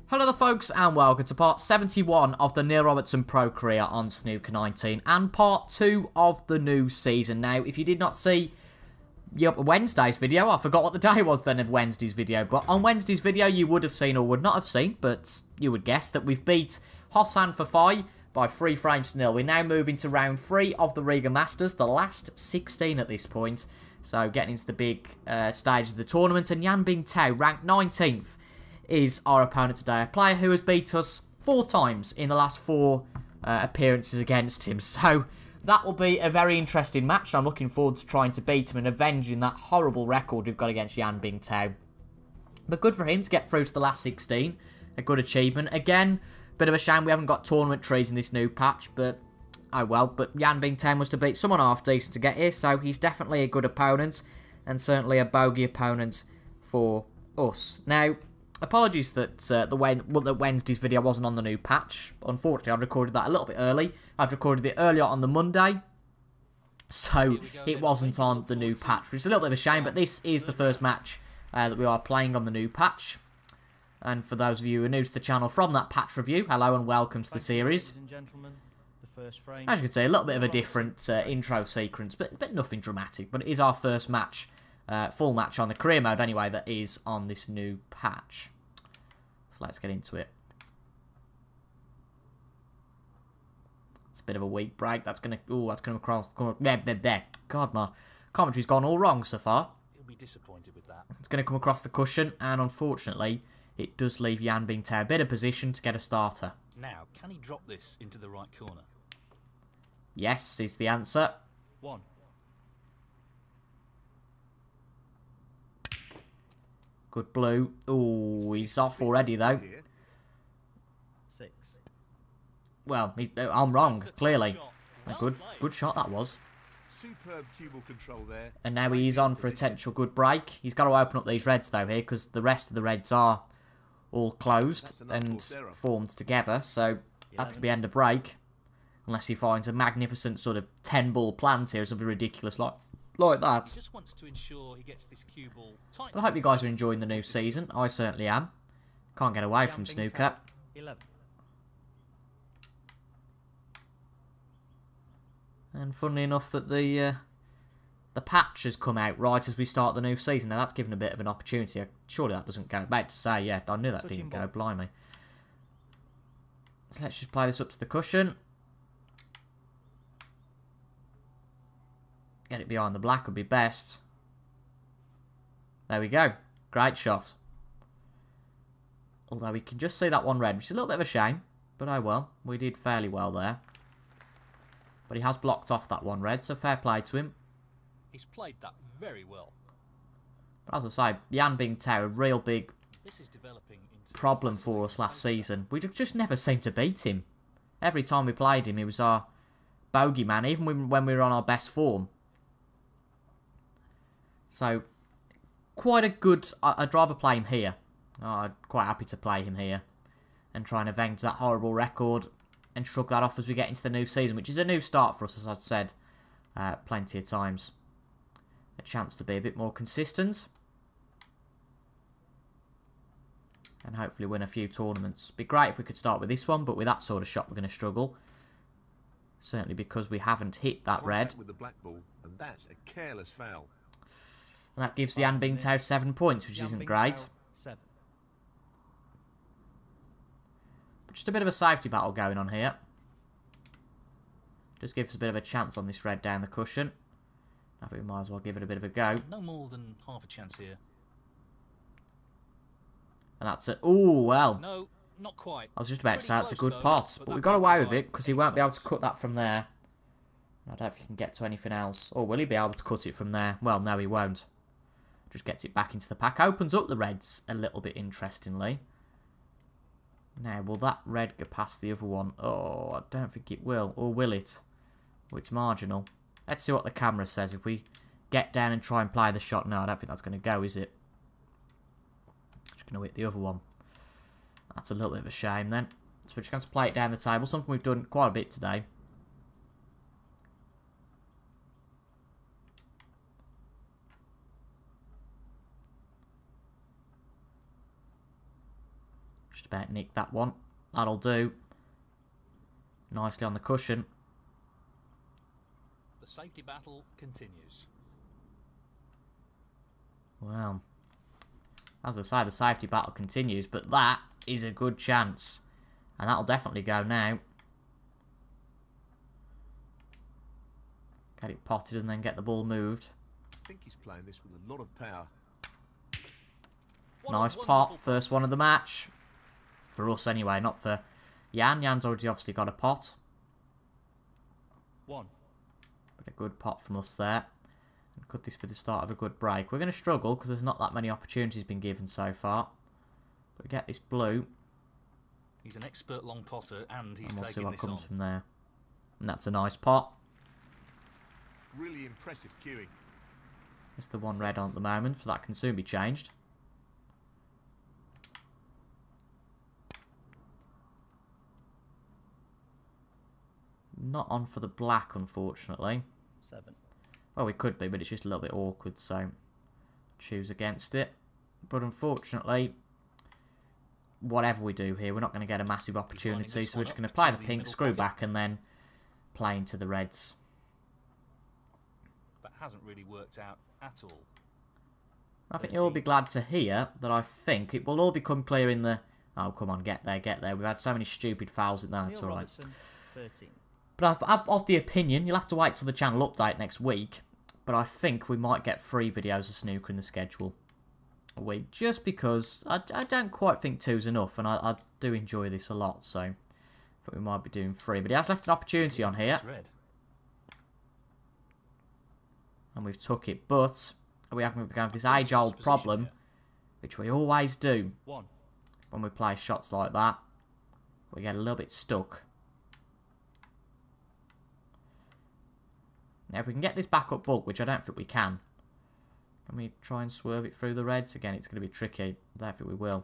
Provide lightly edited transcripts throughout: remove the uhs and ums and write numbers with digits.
Hello there folks and welcome to part 71 of the Neil Robertson Pro career on Snooker 19 and part 2 of the new season. Now, if you did not see Wednesday's video, I forgot what the day was then of Wednesday's video, but on Wednesday's video you would have seen or would not have seen, but you would guess that we've beat Hossan Fafai by 3 frames to nil. We're now moving to round 3 of the Riga Masters, the last 16 at this point, so getting into the big stages of the tournament, and Yan Bingtao, ranked 19th, is our opponent today, a player who has beat us 4 times in the last 4 appearances against him. So that will be a very interesting match. I'm looking forward to trying to beat him and avenging that horrible record we've got against Yan Bingtao. But good for him to get through to the last 16. A good achievement. Again, bit of a shame we haven't got tournament trees in this new patch, but oh well. But Yan Bingtao must have beat someone half decent to get here, so he's definitely a good opponent and certainly a bogey opponent for us. Now, apologies that that Wednesday's video wasn't on the new patch. Unfortunately, I recorded that a little bit early. I'd recorded it earlier on the Monday, so it wasn't on the new patch, which is a little bit of a shame, but this is the first match that we are playing on the new patch. And for those of you who are new to the channel from that patch review, hello and welcome to the series. As you can see, a little bit of a different intro sequence, but nothing dramatic. But it is our first match. Full match on the career mode anyway that is on this new patch. So let's get into it. It's a bit of a weak break. That's gonna cross. There. God, my commentary's gone all wrong so far. He'll be disappointed with that. It's gonna come across the cushion, and unfortunately, it does leave Yan Bingtao a bit of position to get a starter. Now, can he drop this into the right corner? Yes, is the answer. 1. Good blue. Ooh, he's off already, though. 6. Well, I'm wrong, clearly. A good shot that was. Superb tubal control there. And now he's on for a potential good break. He's got to open up these reds, though, here, because the rest of the reds are all closed and formed together. So that's going to be end of break. Unless he finds a magnificent sort of 10-ball plant here, something ridiculous like that. He just wants to ensure he gets this cue ball tight. But I hope you guys are enjoying the new season. I certainly am. Can't get away from snooker. 11. And funnily enough that the patch has come out right as we start the new season. Now that's given a bit of an opportunity. Surely that doesn't go. About to say, yeah, I knew that didn't go. Blimey. So let's just play this up to the cushion. Get it behind the black would be best. There we go. Great shot. Although we can just see that one red, which is a little bit of a shame. But oh well, we did fairly well there. But he has blocked off that one red, so fair play to him. He's played that very well. But as I say, Yan Bingtao, a real big This is developing into problem for us last season. We just never seemed to beat him. Every time we played him, he was our bogey man, even when we were on our best form. So, quite a good... I'd rather play him here. I'm quite happy to play him here. And try and avenge that horrible record. And shrug that off as we get into the new season. Which is a new start for us, as I've said plenty of times. A chance to be a bit more consistent. And hopefully win a few tournaments. Be great if we could start with this one. But with that sort of shot, we're going to struggle. Certainly because we haven't hit that red. With the black ball, and that's a careless foul. And that gives Yan Bingtao 7 points, which isn't great. 7. But just a bit of a safety battle going on here. Just gives us a bit of a chance on this red down the cushion. I think we might as well give it a bit of a go. No more than half a chance here. And that's it. Ooh, well. No, not quite. I was just about to say that's a good Though, pot. But we got away with it because he won't be able to cut that from there. I don't think he can get to anything else. Or will he be able to cut it from there? Well, no, he won't. Just gets it back into the pack. Opens up the reds a little bit interestingly. Now, will that red go past the other one? Oh, I don't think it will. Or will it? Oh, it's marginal. Let's see what the camera says. If we get down and try and play the shot. No, I don't think that's going to go, is it? Just going to hit the other one. That's a little bit of a shame then. So we're just going to play it down the table. Something we've done quite a bit today. about nicked that one. That'll do. Nicely on the cushion. The safety battle continues. Well, as I say, the safety battle continues, but that is a good chance. And that'll definitely go now. Get it potted and then get the ball moved. I think he's playing this with a lot of power. Nice pot, first one of the match. For us anyway, not for Jan. Jan's already obviously got a pot. One. But a good pot from us there. And could this be the start of a good break? We're going to struggle because there's not that many opportunities been given so far. But we get this blue. He's an expert long potter and he's And we'll see taking what this comes on. from there. And that's a nice pot. Really impressive cueing. It's the one red on at the moment, but that can soon be changed. Not on for the black, unfortunately. 7. Well, we could be, but it's just a little bit awkward, so choose against it. But unfortunately, whatever we do here, we're not going to get a massive opportunity, so we're just going to play the pink, screw back, and then play into the reds. That hasn't really worked out at all. I think you'll all be glad to hear that I think it will all become clear in the... Oh, come on, get there, get there. We've had so many stupid fouls in there, it's alright. Robertson, 13. But I've of the opinion, you'll have to wait till the channel update next week, but I think we might get 3 videos of snooker in the schedule a week, just because I don't quite think 2's enough, and I do enjoy this a lot, so I think we might be doing 3. But he has left an opportunity on here, Red. and we've took it, but we have this age-old problem, which we always do One. when we play shots like that. We get a little bit stuck. Now, if we can get this back up bulk, which I don't think we can we try and swerve it through the reds? Again, it's going to be tricky. I don't think we will.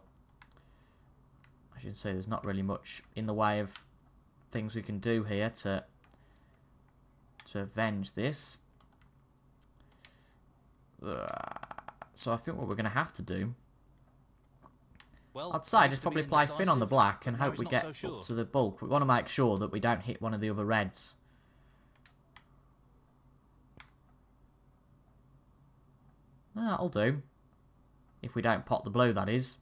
As you can see, there's not really much in the way of things we can do here to avenge this. So I think what we're going to have to do, Well, I'd say just probably play thin on the black and hope we get up to the bulk. We want to make sure that we don't hit one of the other reds. That'll do. If we don't pot the blue, that is.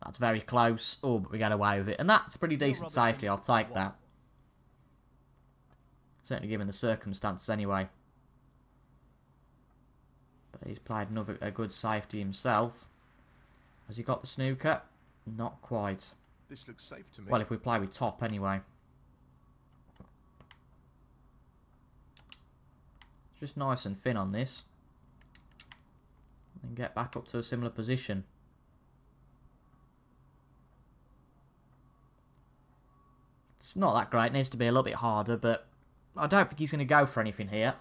That's very close. Oh, but we get away with it. And that's a pretty decent safety. I'll take that. Certainly given the circumstances anyway. But he's played a good safety himself. Has he got the snooker? Not quite. This looks safe to me. Well, if we play with top anyway. Just nice and thin on this. And get back up to a similar position. It's not that great. It needs to be a little bit harder, but I don't think he's going to go for anything here.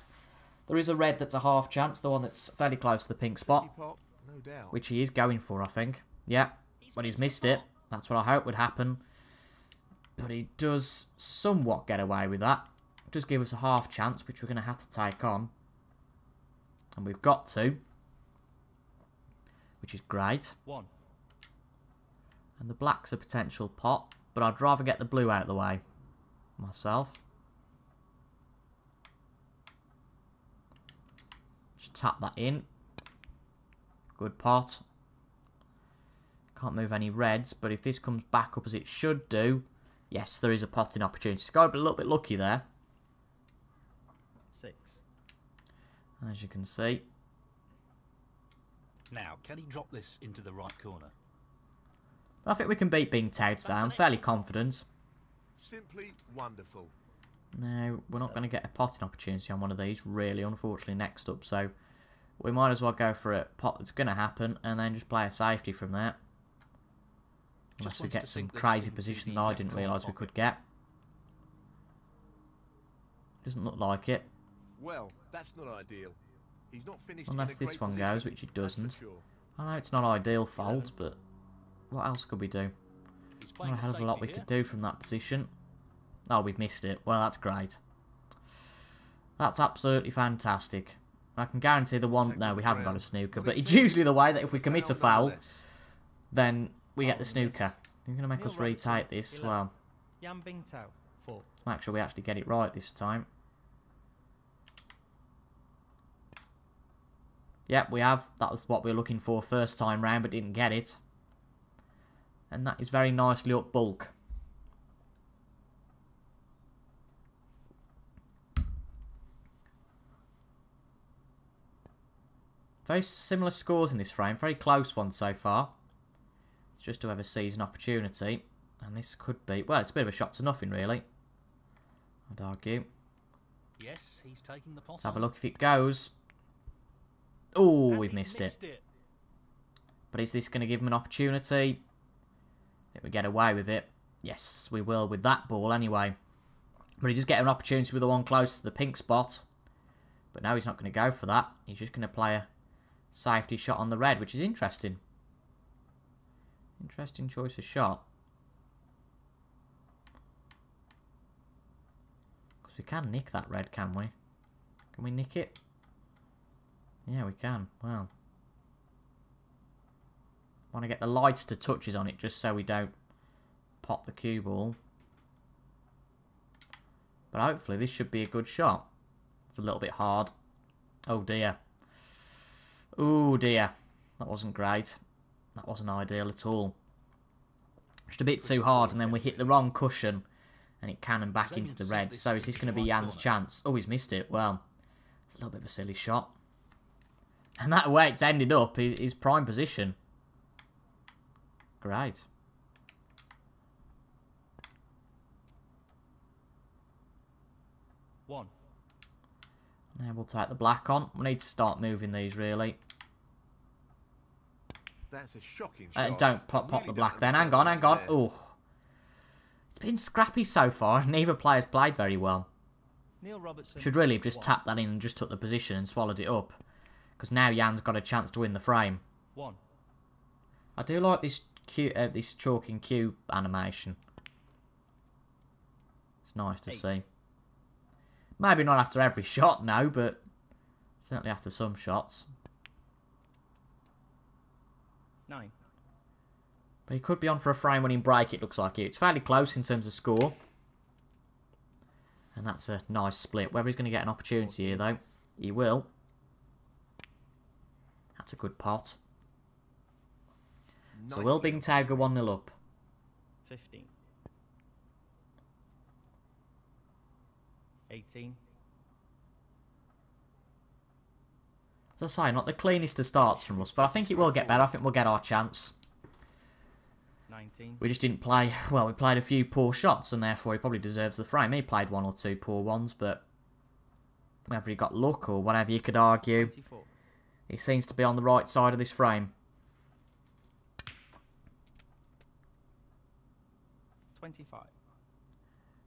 There is a red that's a half chance, the one that's fairly close to the pink spot. Pot, no doubt. Which he is going for, I think. Yeah, but he's missed it. That's what I hope would happen. But he does somewhat get away with that. Does give us a half chance, which we're going to have to take on. And we've got to. Which is great. One. And the black's a potential pot, but I'd rather get the blue out of the way myself. Just tap that in. Good pot. Can't move any reds, but if this comes back up as it should do, yes, there is a potting opportunity. It's got to be a little bit lucky there. 6. As you can see. Now, can he drop this into the right corner? But I think we can beat Bing Tao today. I'm fairly confident. Simply wonderful. Now, we're not going to get a potting opportunity on one of these, really, unfortunately, next up. So, we might as well go for a pot that's going to happen and then just play a safety from there. Unless we get some crazy position that I didn't realise we could get. Doesn't look like it. Well, that's not ideal. He's not finished. Unless in a this great one position, goes, which it that's for doesn't. sure. I know it's not ideal fold, but what else could we do? Not a hell of a lot we could do from that position. Oh, we've missed it. Well, that's great. That's absolutely fantastic. I can guarantee the one... No, we haven't got a snooker, but it's usually the way that if we commit a foul, then we get the snooker. You're going to make us retake this. Well, Yan Bing Tao, 4. let's make sure we actually get it right this time. Yep, we have. That was what we were looking for first time round, but didn't get it. And that is very nicely up bulk. Very similar scores in this frame. Very close ones so far. It's just whoever sees an opportunity. And this could be... Well, it's a bit of a shot to nothing, really. I'd argue. Yes, he's taking the pot. Let's have a look if it goes. Oh, we've missed it. But is this going to give him an opportunity? I think we get away with it. Yes, we will with that ball anyway. But he does get an opportunity with the one close to the pink spot. But no, he's not going to go for that. He's just going to play a safety shot on the red, which is interesting. Interesting choice of shot. Because we can nick that red, can we? Can we nick it? Yeah, we can. Well. Want to get the lights to touches on it just so we don't pop the cue ball. But hopefully this should be a good shot. It's a little bit hard. Oh dear. Oh dear. That wasn't great. That wasn't ideal at all. Just a bit too hard and then we hit the wrong cushion and it cannoned back into the red. So is this going to be Jan's chance? Oh, he's missed it. Well, it's a little bit of a silly shot. And that way it's ended up his prime position. Great. One. Now we'll take the black on. We need to start moving these, really. That's a shocking shot. Don't pop the black then. Hang on, hang on. Oh. It's been scrappy so far. Neither player's played very well. Neil Robertson. Should really have just tapped that in and just took the position and swallowed it up. Because now Jan's got a chance to win the frame. 1. I do like this this chalk and cue animation. It's nice to see. Maybe not after every shot, no, but certainly after some shots. 9. But he could be on for a frame-winning break, it looks like. It's fairly close in terms of score. And that's a nice split. Whether he's going to get an opportunity here, though, he will. That's a good pot. So will Bing Tao go 1-0 up? 15. 18. As I say, not the cleanest of starts from us, but I think it will get better. I think we'll get our chance. 19. We just didn't play... Well, we played a few poor shots, and therefore he probably deserves the frame. He played 1 or 2 poor ones, but... Whether he got luck or whatever you could argue... 24. He seems to be on the right side of this frame. 25.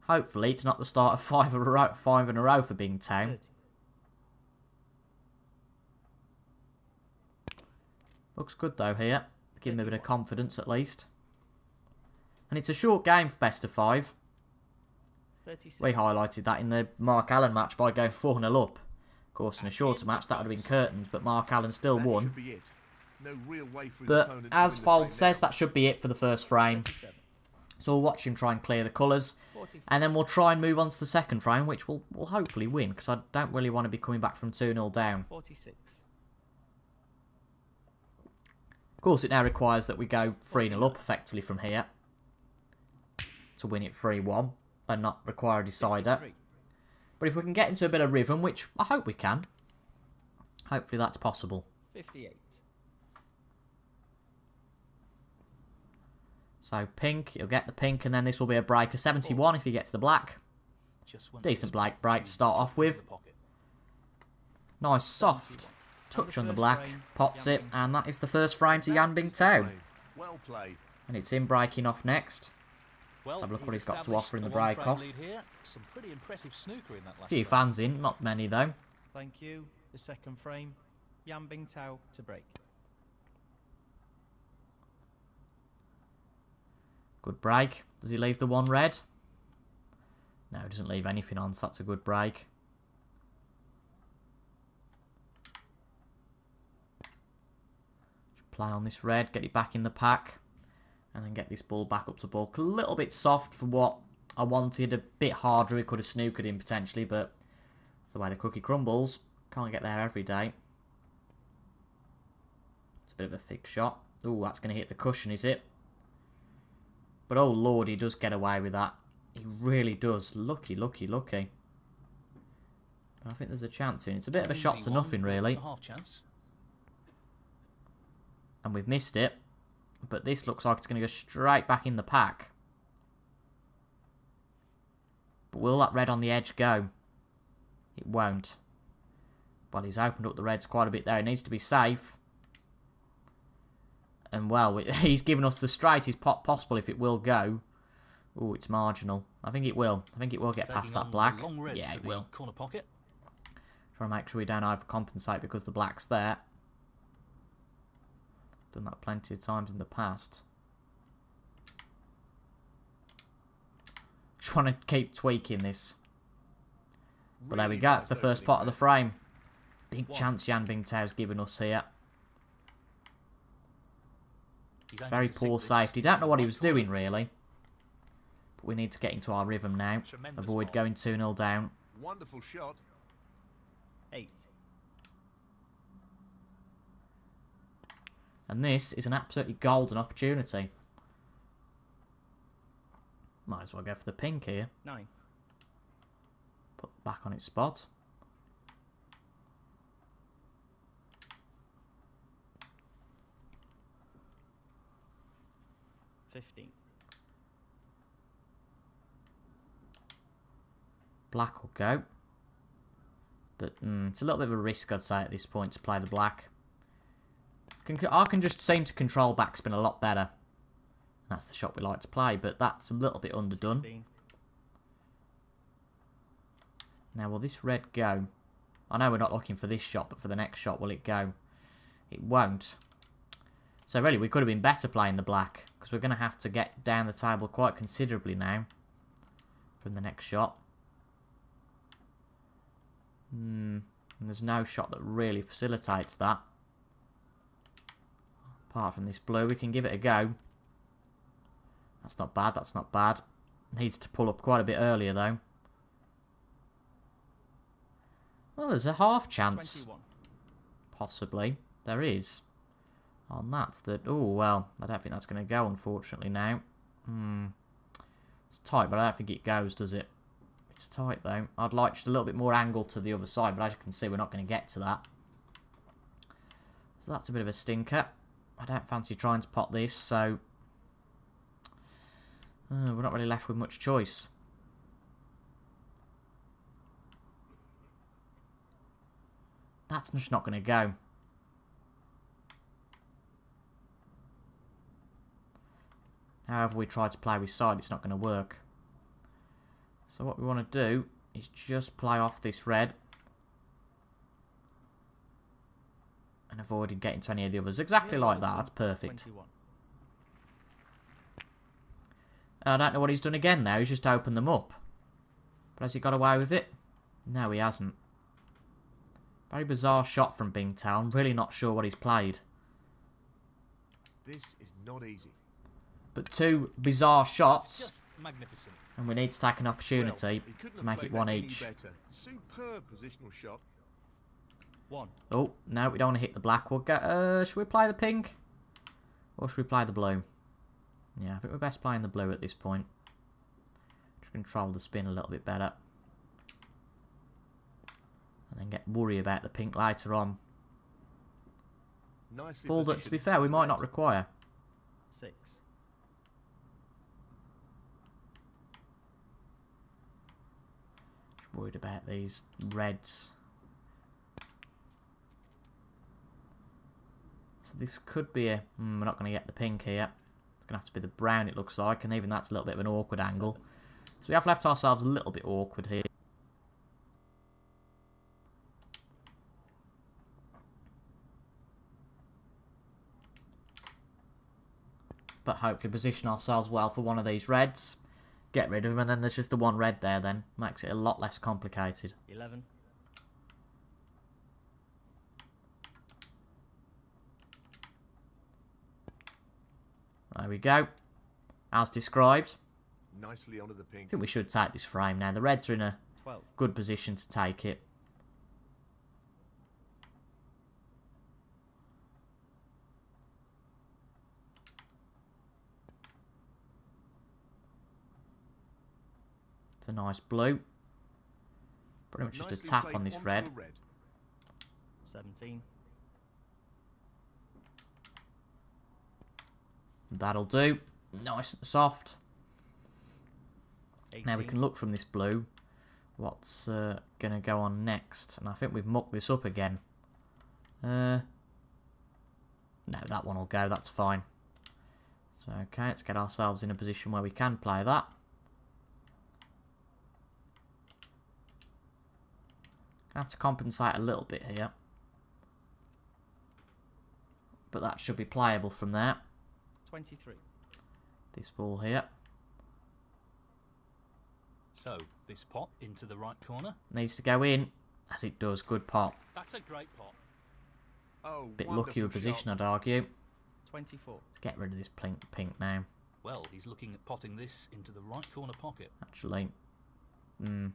Hopefully, it's not the start of 5 in a row for Bing Tao. 30. Looks good, though, here. Give him a bit of confidence, at least. And it's a short game for best of 5. 36. We highlighted that in the Mark Allen match by going 4-0 up. Of course, in a shorter match, that would have been curtains, but Mark Allen still won. But as Fold says, that should be it for the first frame. 37. So we'll watch him try and clear the colours. 44. And then we'll try and move on to the second frame, which we'll hopefully win, because I don't really want to be coming back from 2-0 down. 46. Of course, it now requires that we go 3-0 up effectively from here to win it 3-1 and not require a decider. 53. But if we can get into a bit of rhythm, which I hope we can, hopefully that's possible. 58. So pink, he'll get the pink, and then this will be a break of 71 if he gets the black. Decent break to start off with. Nice soft touch on the black, pots it, and that is the first frame to Yan Bing Tao. Well played. And it's him breaking off next. Well, Let's have a look what he's he's got to established offer in the a one-frame break-off. lead here. Some pretty impressive snooker in that A last few frame. fans in, not many though. Thank you. The second frame. Yan Bing Tao to break. Good break. Does he leave the one red? No, he doesn't leave anything on, so that's a good break. Just play on this red, get it back in the pack. And then get this ball back up to bulk. A little bit soft for what I wanted. A bit harder. It could have snookered in potentially, but that's the way the cookie crumbles. Can't get there every day. It's a bit of a thick shot. Ooh, that's going to hit the cushion, is it? But oh lord, he does get away with that. He really does. Lucky, lucky, lucky. But I think there's a chance in. It's a bit of a shot to nothing, really. Half chance. And we've missed it. But this looks like it's going to go straight back in the pack. But will that red on the edge go? It won't. Well, he's opened up the reds quite a bit there. It needs to be safe. And, well, he's given us the straightest pot possible if it will go. Oh, it's marginal. I think it will. I think it will get past that black. Yeah, it will. Corner pocket. Trying to make sure we don't overcompensate because the black's there. Done that plenty of times in the past. Just want to keep tweaking this. But there we go. It's the first pot of the frame. Big chance Yan Bingtao's given us here. Very poor safety. Don't know what he was doing, really. But we need to get into our rhythm now. Avoid going 2-0 down. Wonderful shot. 8. And this is an absolutely golden opportunity. Might as well go for the pink here. 9. Put it back on its spot. Black will go. But it's a little bit of a risk, I'd say, at this point to play the black. I can just seem to control backspin a lot better. That's the shot we like to play, but that's a little bit underdone. 15. Now, will this red go? I know we're not looking for this shot, but for the next shot, will it go? It won't. So really, we could have been better playing the black, because we're going to have to get down the table quite considerably now from the next shot. And there's no shot that really facilitates that. Apart from this blue, we can give it a go. That's not bad, that's not bad. Needs to pull up quite a bit earlier, though. Well, there's a half chance. 21. Possibly. There is. On that. Oh, well, I don't think that's going to go, unfortunately, now. It's tight, but I don't think it goes, does it? It's tight, though. I'd like just a little bit more angle to the other side, but as you can see, we're not going to get to that. So that's a bit of a stinker. I don't fancy trying to pot this, so we're not really left with much choice. That's just not going to go. However we try to play with side, it's not going to work. So what we want to do is just play off this red. And avoiding getting to any of the others. Exactly like that. That's perfect. 21. I don't know what he's done again now. He's just opened them up. But has he got away with it? No, he hasn't. Very bizarre shot from Bingtao. I'm really not sure what he's played. This is not easy. But two bizarre shots. Just magnificent. And we need to take an opportunity to make it one each. Superb positional shot. 1. Oh, no, we don't want to hit the black. We'll go. Should we play the pink? Or should we play the blue? Yeah, I think we're best playing the blue at this point. Just control the spin a little bit better. And then worry about the pink later on. Ball that, to be fair, we might not require. 6. Just worried about these reds. So this could be a... we're not going to get the pink here. It's going to have to be the brown, it looks like. And even that's a little bit of an awkward angle. So we have left ourselves a little bit awkward here. But hopefully position ourselves well for one of these reds. Get rid of them, and then there's just the one red there then. Makes it a lot less complicated. 11. There we go. as described. Nicely onto the I pink. think we should take this frame now. The reds are in a 12. good position to take it. It's a nice blue. Pretty much just a Nicely tap played on this onto red. a red. 17. That'll do. Nice and soft. 18. Now we can look from this blue what's going to go on next. And I think we've mucked this up again. No, that one will go. That's fine. So, okay, let's get ourselves in a position where we can play that. Have to compensate a little bit here. But that should be playable from there. 23. This ball here. So, this pot into the right corner. Needs to go in, as it does. Good pot. That's a great pot. Oh, Bit wonderful lucky with position, shot. I'd argue. 24. Let's get rid of this pink now, Well, he's looking at potting this into the right corner pocket. actually. Gonna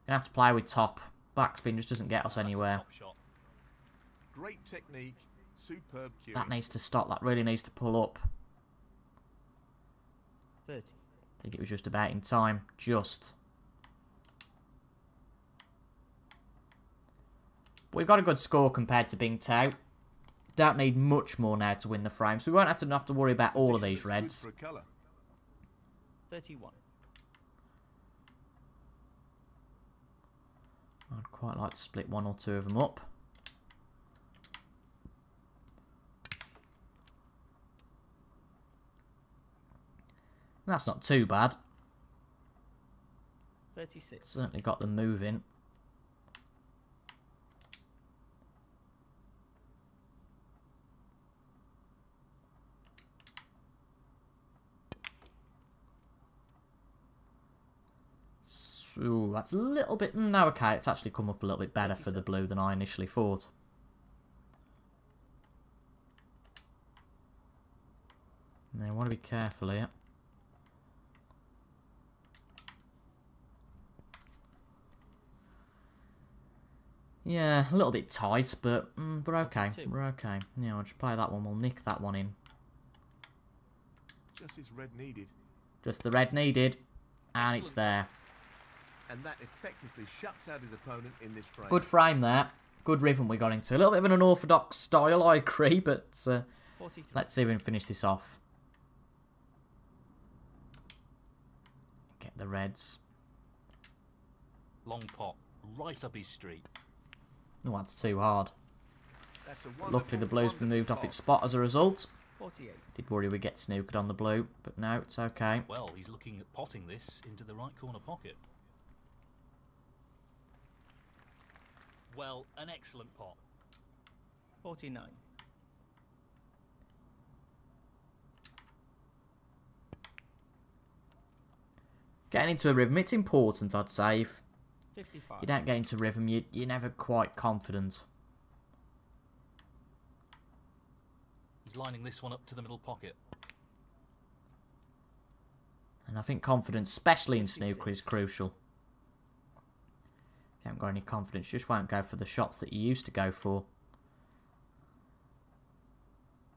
have to play with top. Backspin just doesn't get us That's a anywhere. top shot. Great technique. Superb cueing. That needs to stop. That really needs to pull up. 30. I think it was just about in time. Just. We've got a good score compared to Bing Tao. Don't need much more now to win the frame, so we won't have to worry about all of these Position reds. that's good for a colour. 31. I'd quite like to split one or two of them up. That's not too bad. 36. Certainly got them moving. So that's a little bit... No, okay, it's actually come up a little bit better for the blue than I initially thought. Now, I want to be careful here. Yeah, a little bit tight, but we're okay. We're okay. Yeah, I'll just play that one. We'll nick that one in. Just as red needed. Just the red needed. And it's there. And that effectively shuts out his opponent in this frame. Good frame there. Good rhythm we got into. A little bit of an unorthodox style, I agree, but 43. let's see if we can finish this off. Get the reds. Long pot. Right up his street. Oh, that's too hard. That's a wonderful, Luckily, the blue's been moved off wonderful its spot as a result. 48. Did worry we'd get snookered on the blue, but no, it's okay. Well, he's looking at potting this into the right corner pocket. Well, an excellent pot. 49. Getting into a rhythm, it's important, I'd say. If 55. you don't get into rhythm, you're never quite confident. He's lining this one up to the middle pocket. And I think confidence, especially in snooker, is crucial. If you haven't got any confidence, you just won't go for the shots that you used to go for.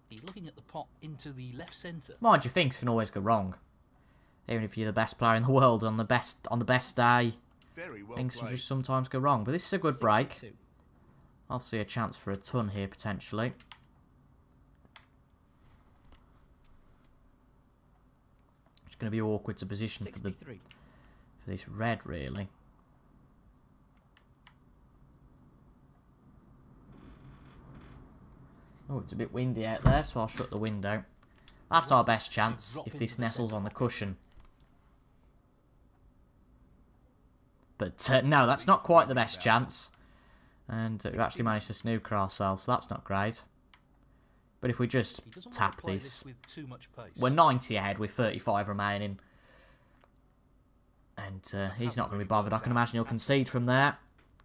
He's looking at the pot into the left centre. Mind you, things can always go wrong. Even if you're the best player in the world on the best day, Very well things can played. just sometimes go wrong. But this is a good break. 62. I'll see a chance for a ton here potentially. It's going to be awkward to position for 63. this red, really. Oh, it's a bit windy out there, so I'll shut the window. That's our best chance if this nestles on the cushion. But no, that's not quite the best chance. And we've actually managed to snooker ourselves, so that's not great. But if we just He doesn't want tap to play this, with too much pace. we're 90 ahead with 35 remaining. And he's not going to be bothered. I can imagine he'll concede from there.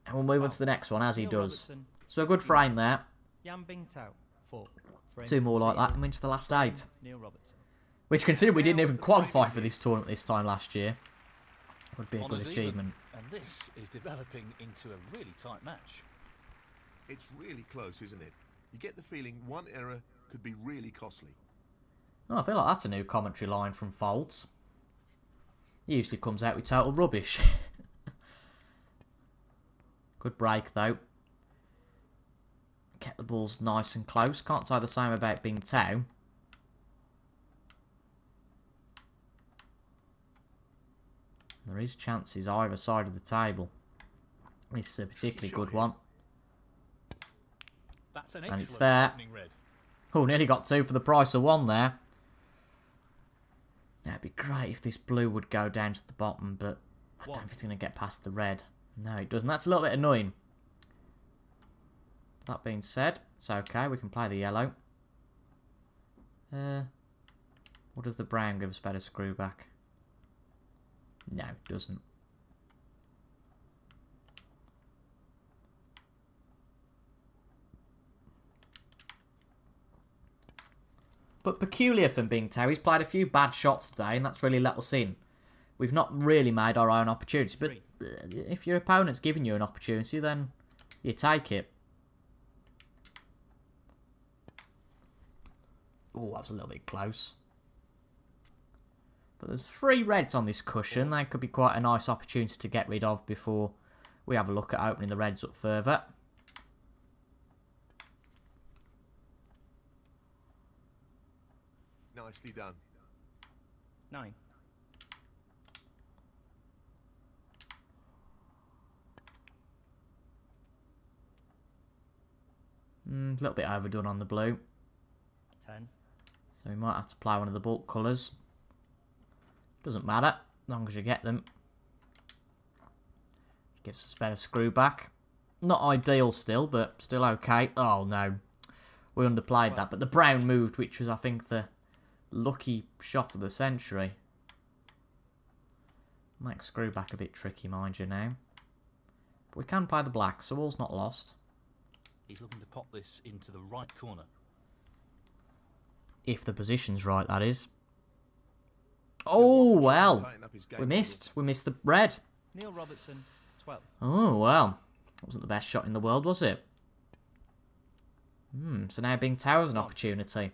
And we'll move on to the next one, as he Neil does. Robertson. So a good frame there. Yan Bing Tao. 4. Frame Two more like 0. that and we're into the last 8. Neil Robertson. Which, considering we didn't even qualify for this tournament this time last year, would be a good Honours achievement. even, and this is developing into a really tight match. It's really close, isn't it? You get the feeling one error could be really costly. Oh, I feel like that's a new commentary line from Folds. He usually comes out with total rubbish. Good break, though. Kept the balls nice and close. Can't say the same about Bing Tao. There is chances either side of the table. This is a particularly good one. That's an And it's excellent there. opening red. Oh, nearly got 2 for the price of 1 there. Now, it'd be great if this blue would go down to the bottom, but I don't think it's going to get past the red. No, it doesn't. That's a little bit annoying. That being said, it's okay. We can play the yellow. What does the brown give us better screw back? No, it doesn't. But peculiar from Bing Tao, he's played a few bad shots today, and that's really let us in. We've not really made our own opportunity, but if your opponent's giving you an opportunity, then you take it. Oh, that was a little bit close. But there's 3 reds on this cushion. That could be quite a nice opportunity to get rid of before we have a look at opening the reds up further. Nicely done. 9. A little bit overdone on the blue. 10. So we might have to play one of the bulk colours. Doesn't matter, as long as you get them. Gives us a better screw back. Not ideal still, but still okay. Oh no, we underplayed that. But the brown moved, which was, I think, the lucky shot of the century. Makes screw back a bit tricky, mind you, now. But we can play the black, so all's not lost. He's looking to pop this into the right corner. If the position's right, that is. Oh, well. We missed. We missed the red. Neil Robertson, 12. Oh, well. That wasn't the best shot in the world, was it? So now Bing Tao's an opportunity.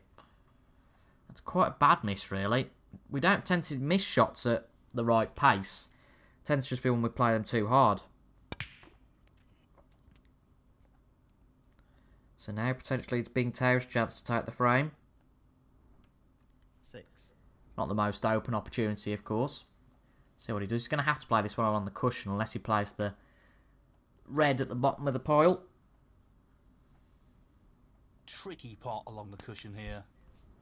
That's quite a bad miss, really. We don't tend to miss shots at the right pace. It tends to just be when we play them too hard. So now, potentially, it's Bing Tao's chance to take the frame. 6. Not the most open opportunity, of course. See what he does. He's going to have to play this one on the cushion unless he plays the red at the bottom of the pile. Tricky pot along the cushion here.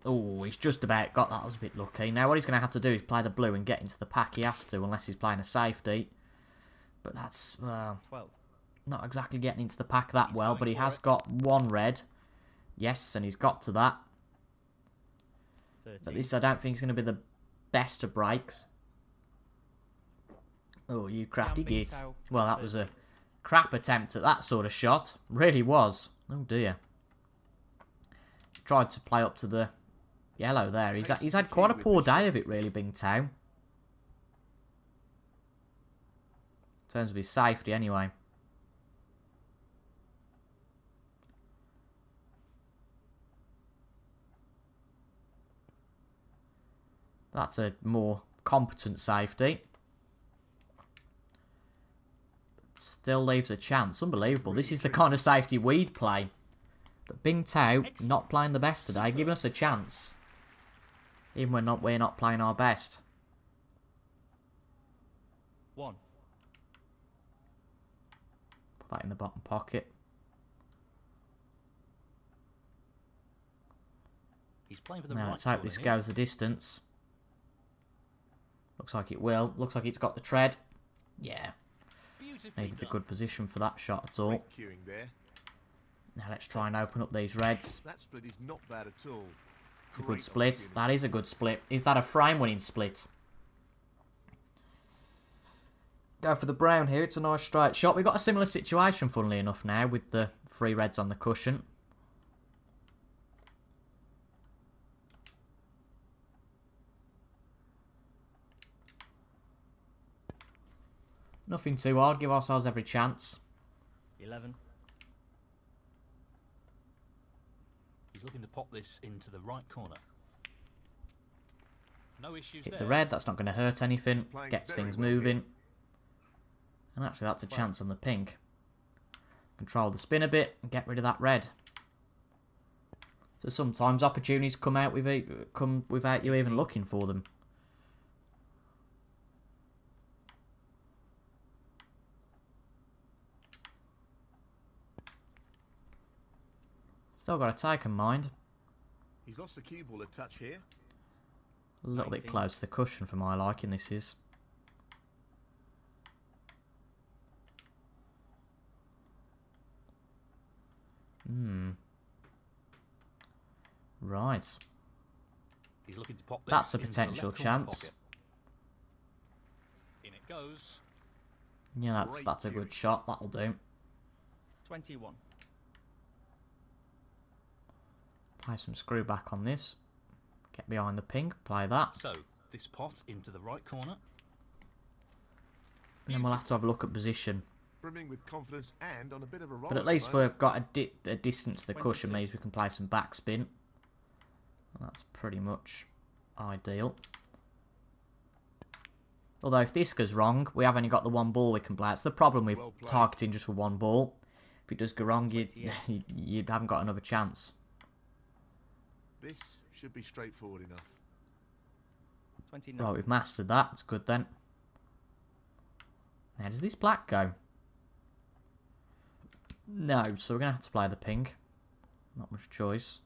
Oh, he's just about got that. I was a bit lucky. Now what he's going to have to do is play the blue and get into the pack. He has to, unless he's playing a safety. But that's, well, 12. not exactly getting into the pack that well. But he has got 1 red. Yes, and he's got to that. 13. But this, I don't think, is going to be the best of breaks. Oh, you crafty git. Well, that was a crap attempt at that sort of shot. Really was. Oh, dear. Tried to play up to the yellow there. He's had quite a poor day of it, really, Bing Tao. In terms of his safety, anyway. That's a more competent safety. Still leaves a chance. Unbelievable. This is the kind of safety we'd play. But Bing Tao not playing the best today, giving us a chance. Even when we're not playing our best. 1. Put that in the bottom pocket. He's playing for the Now right let's hope this goes the distance. Looks like it will. Looks like it's got the tread. Yeah. Maybe the good position for that shot at all. Queuing there. Now let's try and open up these reds. That split is not bad at all. It's a good split. That is a good split. Is that a frame winning split? Go for the brown here. It's a nice straight shot. We've got a similar situation, funnily enough, now with the 3 reds on the cushion. Nothing too hard. Give ourselves every chance. 11. He's looking to pop this into the right corner. No issues Hit there. the red. That's not going to hurt anything. Playing Gets very things well moving. And actually, that's a chance on the pink. Control the spin a bit and get rid of that red. So sometimes opportunities come without you even looking for them. Still got to take in mind. He's lost the cue ball a touch here. A little bit close to the cushion for my liking, this is. Right. He's looking to pop this That's a into the potential left corner chance. pocket. In it goes. Yeah, that's a good shot. That'll do. 21. Play some screw back on this. Get behind the pink. Play that. So, this pot into the right corner. And then we'll have to have a look at position. Brimming with confidence and on a bit of a roll. But at least we've got a distance to the cushion. 22. Means we can play some backspin. That's pretty much ideal. Although if this goes wrong, we have only got the one ball we can play. It's the problem with targeting just for one ball. If it does go wrong, you haven't got another chance. This should be straightforward enough. 29. Right, we've mastered that. It's good then. Now, does this black go? No, so we're going to have to play the pink. Not much choice.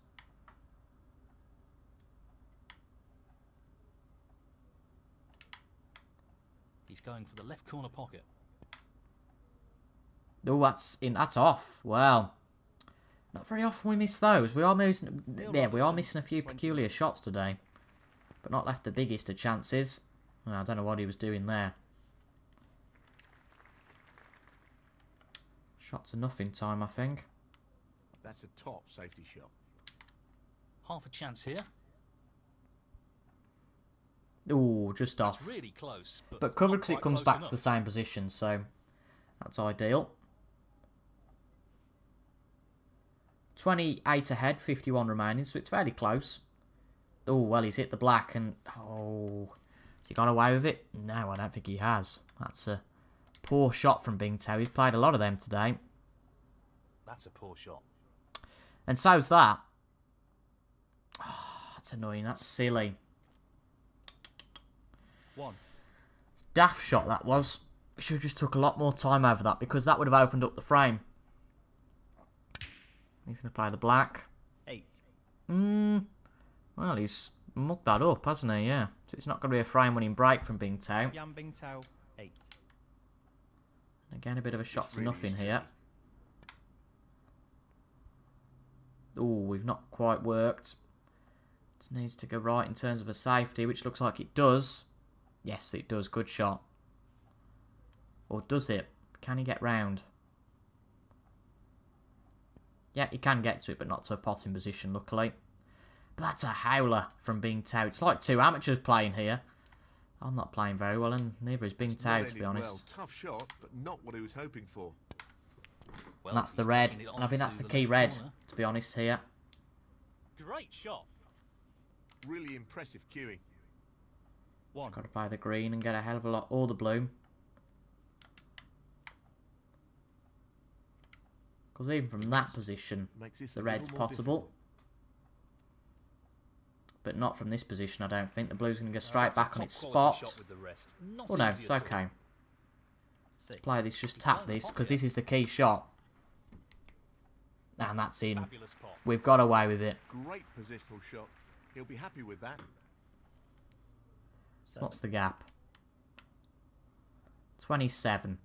He's going for the left corner pocket. Oh, that's off. Well, not very often we miss those. We are missing, we are missing a few peculiar shots today, but not left the biggest of chances. Well, I don't know what he was doing there. Shots are nothing time, I think. That's a top safety shot. Half a chance here. Ooh, just off. It's really close. But covered not because it quite comes close back enough. to the same position, so that's ideal. 28 ahead, 51 remaining, so it's fairly close. Oh, well, he's hit the black, and oh, has he got away with it? No, I don't think he has. That's a poor shot from Bing Tao. He's played a lot of them today. That's a poor shot. And so's that. Oh, that's annoying. That's silly. 1. Daft shot that was. We should have just took a lot more time over that because that would have opened up the frame. He's going to play the black. 8. Well, he's mucked that up, hasn't he? Yeah. So it's not going to be a frame-winning break from Bing Tao. Yan Bing Tao, 8. Again, a bit of a shot to nothing here. Oh, we've not quite worked. It needs to go right in terms of a safety, which looks like it does. Yes, it does. Good shot. Or does it? Can he get round? Yeah, he can get to it, but not to a potting position, luckily. But that's a howler from Bing Tao. It's like two amateurs playing here. I'm not playing very well, and neither is Bing Tao, to be honest. Well, tough shot, but not what he was hoping for. Well, And that's the he's red. taking it And I think on that's to the key left red, corner. to be honest, here. Great shot. Really impressive cueing. 1. Got to play the green and get a hell of a lot, or the blue. Because even from that position, Makes this the a red's little more possible. But not from this position, I don't think. The blue's going to go straight back on its Top quality spot. shot with the rest. Not Oh no, easy it's at all. okay. 6. Let's play this, just tap this, because this is the key shot. And that's in. Fabulous pot. We've got away with it. Great positional shot. He'll be happy with that. What's the gap? 27.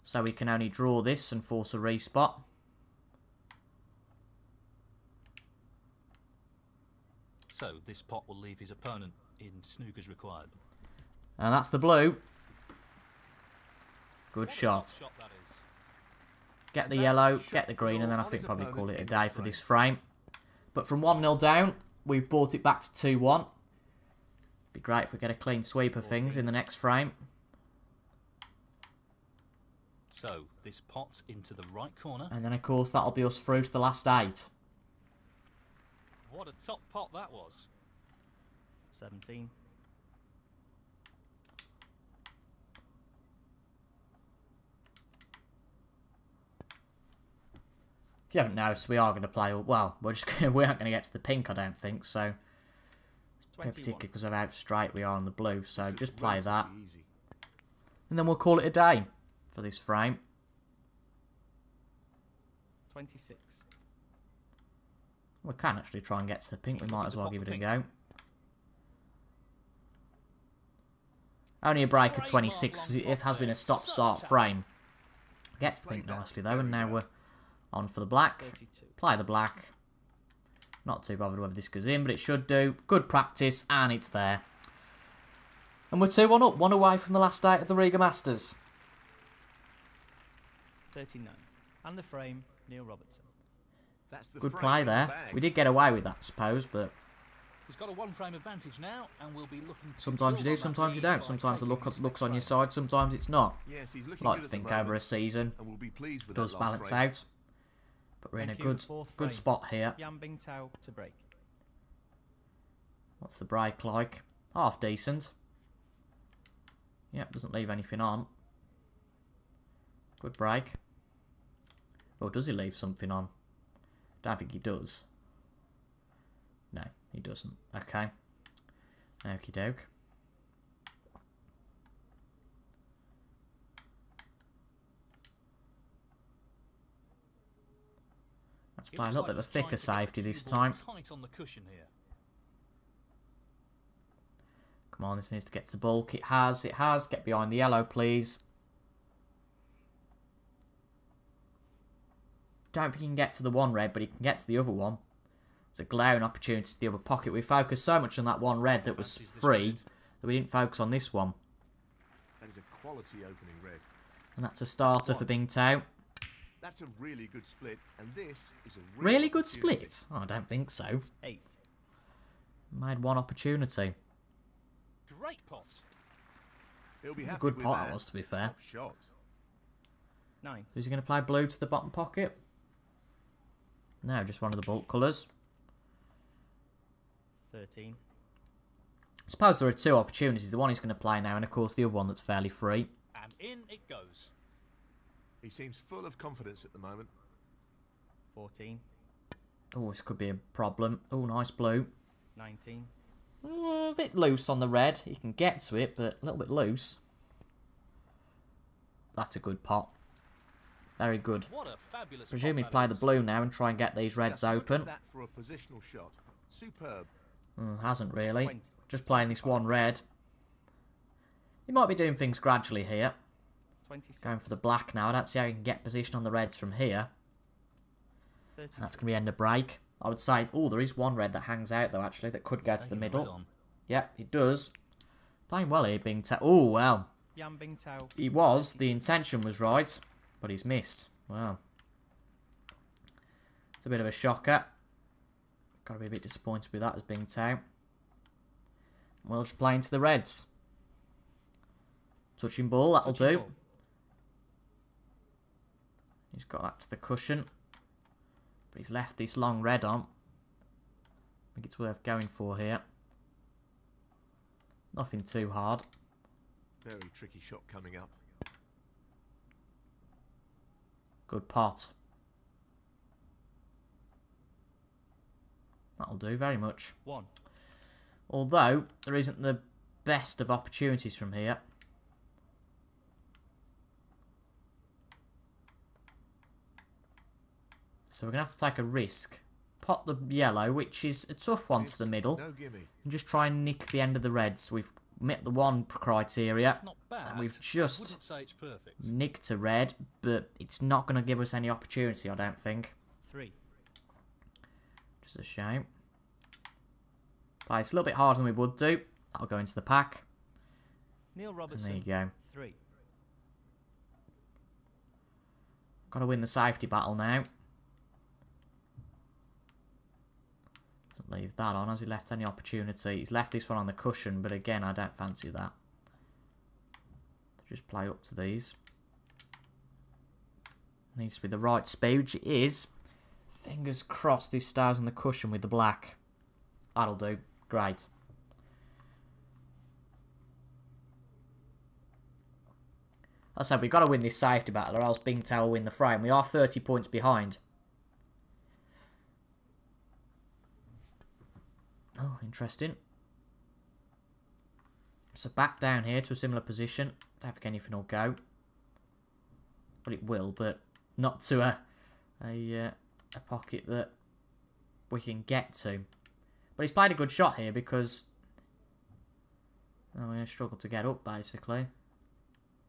So we can only draw this and force a respot. So this pot will leave his opponent in snookers required. And that's the blue. Good What a shot. top shot that is. Get the yellow, get the green, and then I think probably call it a day for this frame. But from 1-0 down, we've brought it back to 2-1. Be great if we get a clean sweep of things in the next frame. So, this pot's into the right corner. And then, of course, that'll be us through to the last 8. What a top pot that was. 17. If you haven't noticed, we are going to play... Well, we aren't going to get to the pink, I don't think, so... Particularly because of how straight we are on the blue, so just play that. And then we'll call it a day for this frame. 26. We can actually try and get to the pink, we might as well give it a go. Only a break of 26, it has been a stop-start frame. Get to the pink nicely though, and now we're on for the black. Play the black. Not too bothered whether this goes in, but it should do. Good practice, and it's there. And we're 2-1 up, 1 away from the last 8 of the Riga Masters. 39. And the frame, Neil Robertson. That's the Good frame play in the there. bag. We did get away with that, I suppose, but He's got a 1-frame advantage now, and we'll be looking to sometimes you do, build on that sometimes you lead don't. by Sometimes the taking this look's next on your frame. side, sometimes it's not. Yes, he's looking I like good to at the think moment, over a season and we'll be pleased with does that last balance frame. out. But we're in a Thank you, good fourth good frame. spot here. Yambing Tao to break. What's the break like? Half decent. Yep, doesn't leave anything on. Good break. Or does he leave something on? Don't think he does. No, he doesn't. Okay. Okie doke. Let's play a little bit of a thicker safety this time. Tight on the cushion here. Come on, this needs to get to bulk. It has, it has. Get behind the yellow, please. Don't think he can get to the one red, but he can get to the other one. There's a glaring opportunity to the other pocket. We focused so much on that one red that was free that we didn't focus on this one. That is a quality opening red. And that's a starter for Bing Tao. That's a really good split, and this is a Really good opportunity. split? Oh, I don't think so. 8. Made one opportunity. Great pot. He'll be happy Good with pot that. that was, to be fair. Top shot. 9. So is he going to play blue to the bottom pocket? No, just one of the bulk colours. 13. I suppose there are 2 opportunities. The one he's going to play now, and of course the other one that's fairly free. And in it goes. He seems full of confidence at the moment. 14. Oh, this could be a problem. Oh, nice blue. 19. A bit loose on the red. He can get to it, but a little bit loose. That's a good pot. Very good. What a fabulous Presume pot he'd that play is. the blue now and try and get these reds Just look at open. that for a positional shot. Superb. Hasn't really. 20. Just playing this one red. He might be doing things gradually here. 26. Going for the black now. I don't see how he can get position on the reds from here. 32. That's going to be end of break. I would say, oh, there is one red that hangs out, though, actually, that could go to the Taking red middle. on. Yep, it does. Playing well here, Bing Tao. Oh, well. Yambing Tao. He was. The intention was right, but he's missed. Wow. It's a bit of a shocker. Got to be a bit disappointed with that as Bing Tao. We'll just play into the reds. Touching ball, that'll Touching do. ball. He's got that to the cushion. But he's left this long red on. I think it's worth going for here. Nothing too hard. Very tricky shot coming up. Good pot. That'll do very much. 1. Although, there isn't the best of opportunities from here. So we're going to have to take a risk. Pot the yellow, which is a tough one to the middle. No gimme. And just try and nick the end of the reds. We've met the one criteria. It's not bad. And we've I just wouldn't say it's perfect. nicked a red, but it's not going to give us any opportunity, I don't think. 3. Just a shame. But it's a little bit harder than we would do. That'll go into the pack. Neil And Robertson. there you go. 3. Got to win the safety battle now. Doesn't leave that on. Has he left any opportunity? He's left this one on the cushion, but again, I don't fancy that. Just play up to these. Needs to be the right speed, which it is. Fingers crossed this stays on the cushion with the black. That'll do. Great. As I said, we've got to win this safety battle or else Bingtao will win the frame. We are 30 points behind. Oh, interesting. So back down here to a similar position. Don't think anything will go. Well, it will, but not to a pocket that we can get to. But he's played a good shot here because we're going to struggle to get up, basically.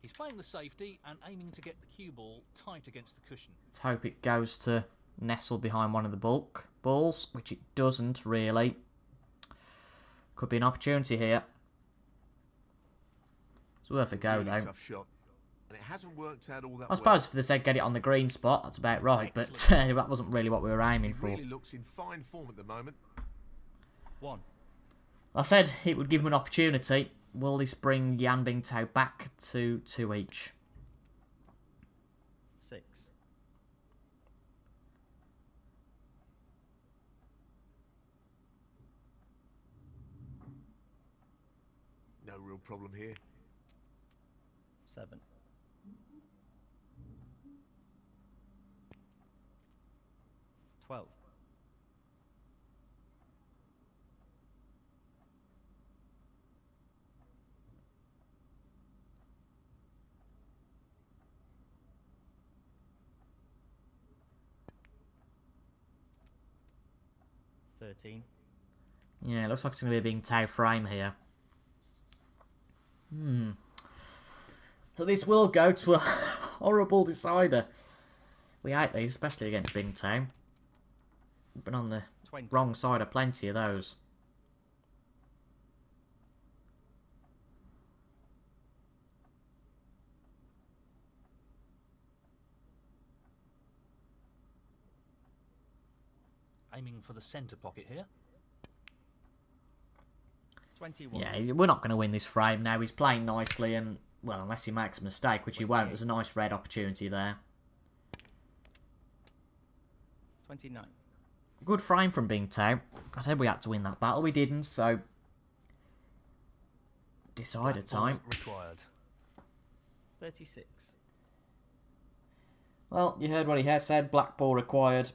He's playing the safety and aiming to get the cue ball tight against the cushion. Let's hope it goes to nestle behind one of the bulk balls, which it doesn't really. Could be an opportunity here. It's worth a go, though. Tough shot. And it hasn't worked out all that I suppose if they said get it on the green spot, that's about right, but that wasn't really what we were aiming for. Really looks in fine form at the moment. 1. I said it would give him an opportunity. Will this bring Yan Bingtao back to 2 each? 6. No real problem here. 7. 12. 13. Yeah, it looks like it's going to be a Bingtao frame here. So this will go to a horrible decider. We hate these, especially against Bingtao. We've been on the 20. wrong side of plenty of those. Aiming for the centre pocket here. 21. Yeah, we're not going to win this frame now. He's playing nicely and, well, unless he makes a mistake, which he won't. There's a nice red opportunity there. 29. Good frame from Bingtao. I said we had to win that battle. We didn't, so... Decider time. Required. 36. Well, you heard what he has said. Black ball required.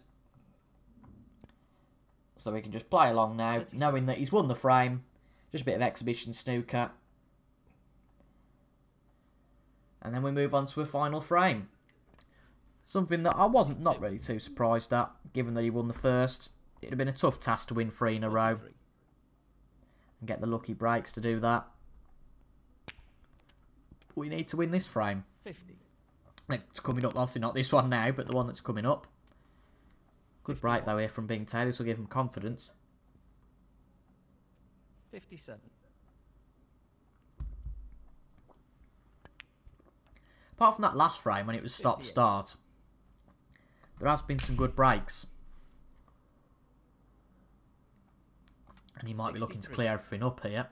So we can just play along now, knowing that he's won the frame. Just a bit of exhibition snooker. And then we move on to a final frame. Something that I wasn't not really too surprised at, given that he won the first. It'd have been a tough task to win 3 in a row. And get the lucky breaks to do that. We need to win this frame. 50. It's coming up, obviously not this one now, but the one that's coming up. Good break though here from Bingtao. This will give him confidence. 57. Apart from that last frame when it was stop-start, there has been some good breaks. And he might be looking to clear everything up here.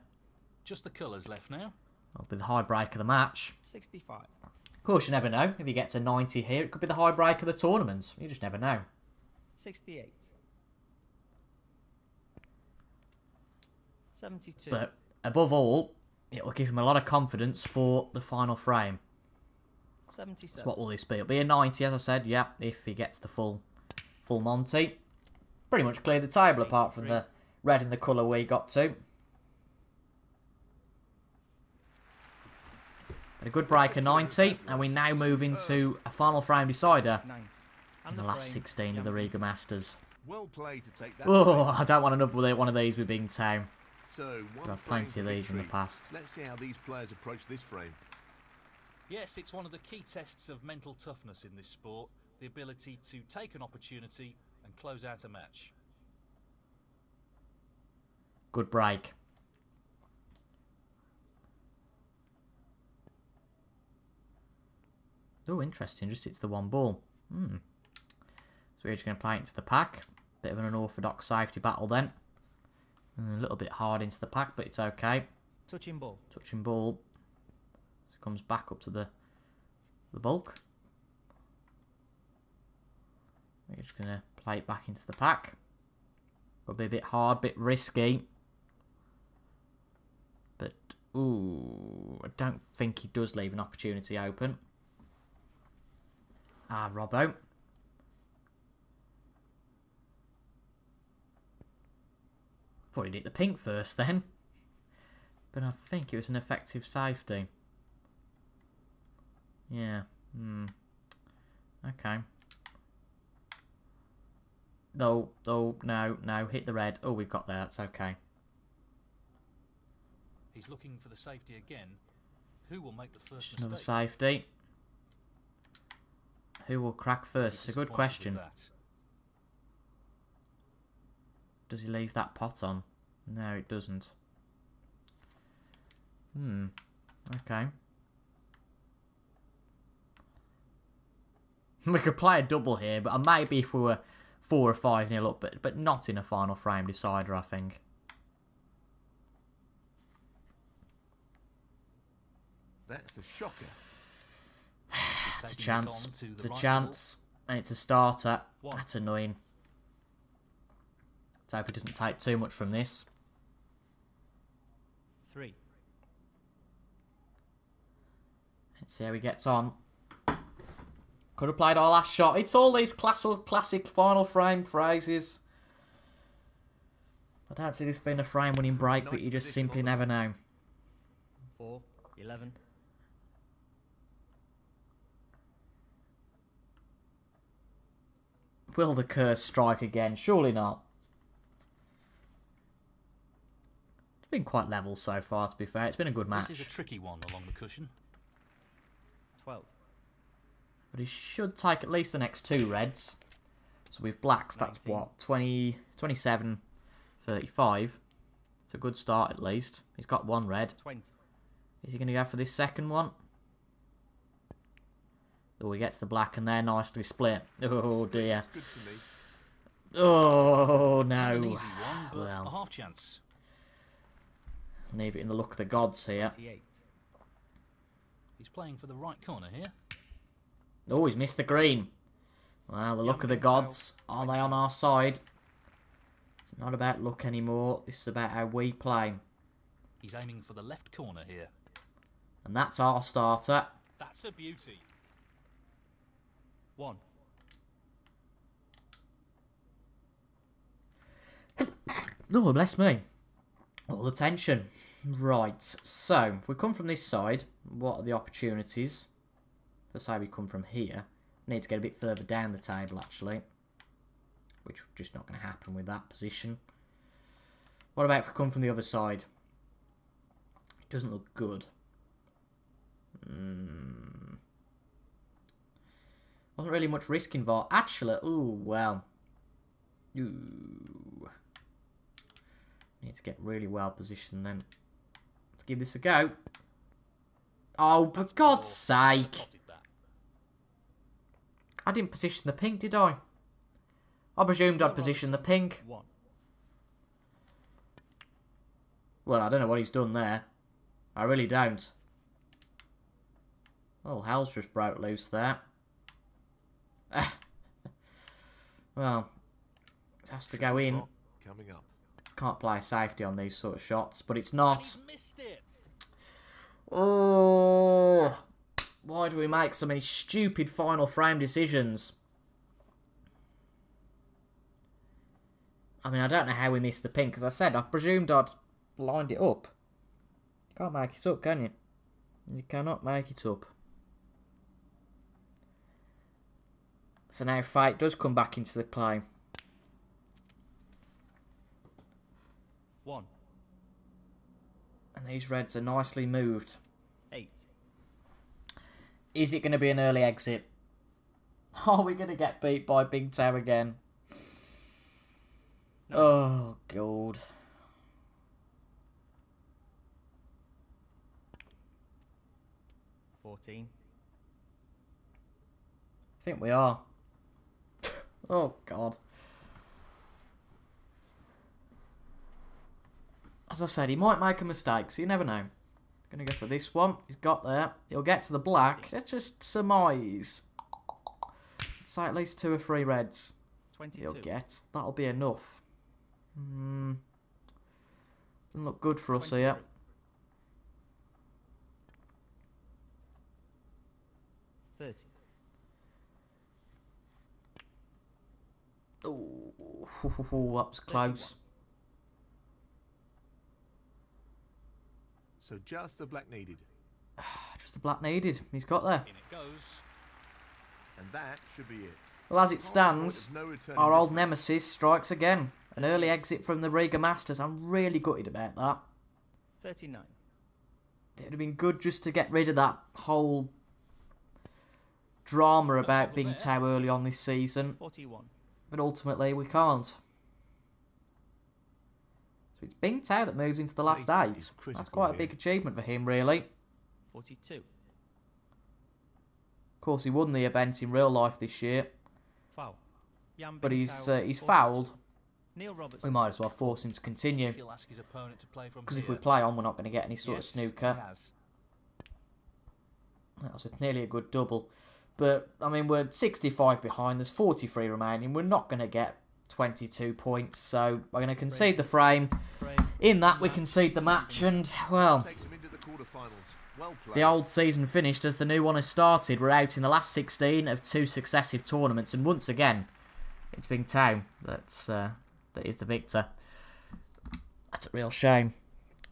Just the colours left now. That'll be the high break of the match. 65. Of course, you never know. If he gets a 90 here, it could be the high break of the tournament. You just never know. 68. 72. But above all, it will give him a lot of confidence for the final frame. 77. So what will this be? It'll be a 90, as I said. Yeah, if he gets the full Monty. Pretty much cleared the table apart from the red and the colour we got to. But a good break of 90, and we now move into a final frame decider 90. in the last 16 of the Riga Masters. Well played to take that. Oh, I don't want another one of these with Bingtao. So, I've had plenty of these in the past. Let's see how these players approach this frame. Yes, it's one of the key tests of mental toughness in this sport. The ability to take an opportunity and close out a match. Good break. Oh, interesting. Just hits the one ball. So we're just going to play it into the pack. Bit of an unorthodox safety battle then. A little bit hard into the pack, but it's okay. Touching ball. Touching ball. So it comes back up to the bulk. We're just going to play it back into the pack. Will be a bit hard, a bit risky. But, ooh, I don't think he does leave an opportunity open. Ah, Robbo. Thought he'd hit the pink first then. But I think it was an effective safety. Yeah. Okay. No, no, hit the red. Oh, we've got there. It's okay. He's looking for the safety again. Who will make the first Just another mistake? safety. Who will crack first? It's a good question. Does he leave that pot on? No, it doesn't. Okay. We could play a double here, but maybe if we were 4 or 5-0 up, but not in a final frame decider, I think. That's a shocker. It's a chance. It's a chance. And it's a starter. That's annoying. Let's hope he doesn't take too much from this. 3. Let's see how he gets on. Could have played our last shot. It's all these classic final frame phrases. I don't see this being a frame winning break, but you just simply never know. 4, 11. Will the curse strike again? Surely not. It's been quite level so far, to be fair. It's been a good match. This is a tricky one along the cushion. 12. But he should take at least the next 2 reds. So with blacks, that's 19. what? 20, 27, 35. It's a good start at least. He's got 1 red. 20. Is he going to go for this second one? Oh, he gets the black and they're nicely split. Oh dear. Good to me. Oh An no. easy one, but a Well, half chance. leave it in the luck of the gods here. 28. He's playing for the right corner here. Oh, he's missed the green. Well, the luck of the gods, are they on our side? It's not about luck anymore. This is about how we play. He's aiming for the left corner here. And that's our starter. That's a beauty. 1. Oh, bless me. All the tension. Right, so, if we come from this side, what are the opportunities? Let's say we come from here. Need to get a bit further down the table, actually. Which is just not going to happen with that position. What about if we come from the other side? It doesn't look good. Wasn't really much risk involved. Actually, ooh, well. Ooh. Need to get really well positioned then. Let's give this a go. Oh, for God's sake. Spotted that. I didn't position the pink, did I? I presumed I'd position the pink. 1. Well, I don't know what he's done there. I really don't. Oh, hell's just broke loose there. Well, it has to go in. Drop coming up. Can't play safety on these sort of shots, but it's And not. he's missed it. Oh, why do we make so many stupid final frame decisions? I mean, I don't know how we missed the pink. As I said, I presumed I'd lined it up. You can't make it up, can you? You cannot make it up. So now fate does come back into the play. 1. And these reds are nicely moved. 8. Is it going to be an early exit? Are we going to get beat by Big Toe again? No. Oh, God. 14. I think we are. Oh, God. As I said, he might make a mistake, so you never know. Gonna go for this one. He's got there. He'll get to the black. Let's just surmise. Let's say at least 2 or 3 reds. he'll get. That'll be enough. Doesn't look good for us here. 30. Oh, that was close. So just the black needed. Just the black needed. He's got there. In it goes. And that should be it. Well, as it stands, No return our in old this nemesis strikes again. An early exit from the Riga Masters. I'm really gutted about that. 39. It would have been good just to get rid of that whole drama about Bing Tao early on this season. 41. But ultimately, we can't. So it's Bing Tao that moves into the last Pace 8. is critical That's quite a here. big achievement for him, really. 42. Of course, he won the event in real life this year, Foul. but he's 42. fouled. Neil Robertson. We might as well force him to continue, He'll ask his opponent to play from because if here. we play on, we're not going to get any sort of Yes, snooker. he has. That was nearly a good double. But, I mean, we're 65 behind. There's 43 remaining. We're not going to get 22 points. So, we're going to concede the frame. In that, we concede the match. And, well, Takes him into the quarterfinals. Well played. the old season finished as the new one has started. We're out in the last 16 of 2 successive tournaments. And once again, it's Bing Tao that is the victor. That's a real shame.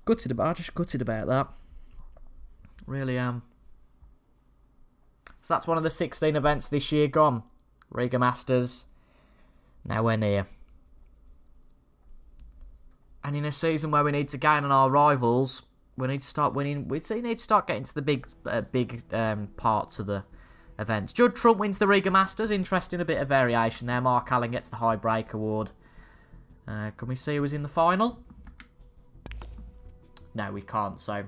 Just gutted about that. Really am. So that's one of the 16 events this year gone. Riga Masters, nowhere near. And in a season where we need to gain on our rivals, we need to start winning. We need to start getting to the big parts of the events. Judd Trump wins the Riga Masters. Interesting, a bit of variation there. Mark Allen gets the High Break Award. Can we see who was in the final? No, we can't, so...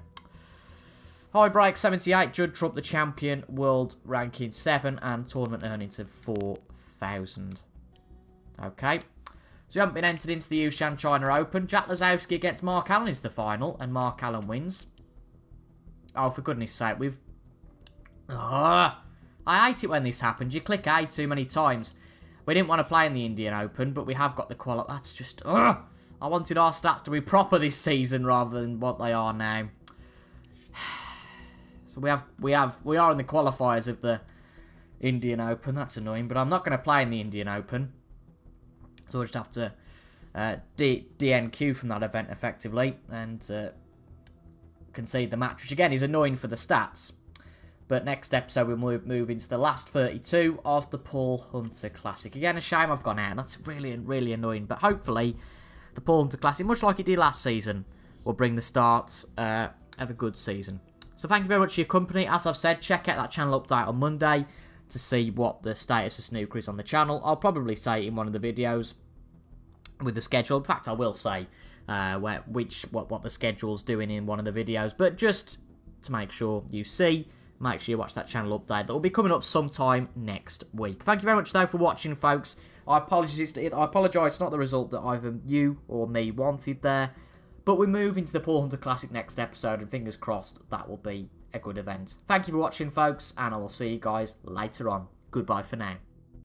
High Break 78, Judd Trump the champion, world ranking 7 and tournament earnings of 4,000. Okay, so you haven't been entered into the Yushan China Open. Jack Lazowski against Mark Allen is the final, and Mark Allen wins. Oh, for goodness sake, we've... I hate it when this happens. You click A too many times. We didn't want to play in the Indian Open, but we have got the quali... That's just... I wanted our stats to be proper this season rather than what they are now. So we are in the qualifiers of the Indian Open. That's annoying, but I'm not going to play in the Indian Open. So we'll just have to DNQ from that event effectively and concede the match, which again is annoying for the stats. But next episode we'll move into the last 32 of the Paul Hunter Classic. Again, a shame I've gone out. That's really, really annoying. But hopefully the Paul Hunter Classic, much like it did last season, will bring the start of a good season. So thank you very much for your company. As I've said, check out that channel update on Monday to see what the status of snooker is on the channel. I'll probably say it in one of the videos with the schedule. In fact, I will say what the schedule's doing in one of the videos. But just to make sure you see, make sure you watch that channel update. That will be coming up sometime next week. Thank you very much, though, for watching, folks. I apologise. It's not the result that either you or me wanted there. But we move into the Paul Hunter Classic next episode, and fingers crossed that will be a good event. Thank you for watching, folks, and I will see you guys later on. Goodbye for now.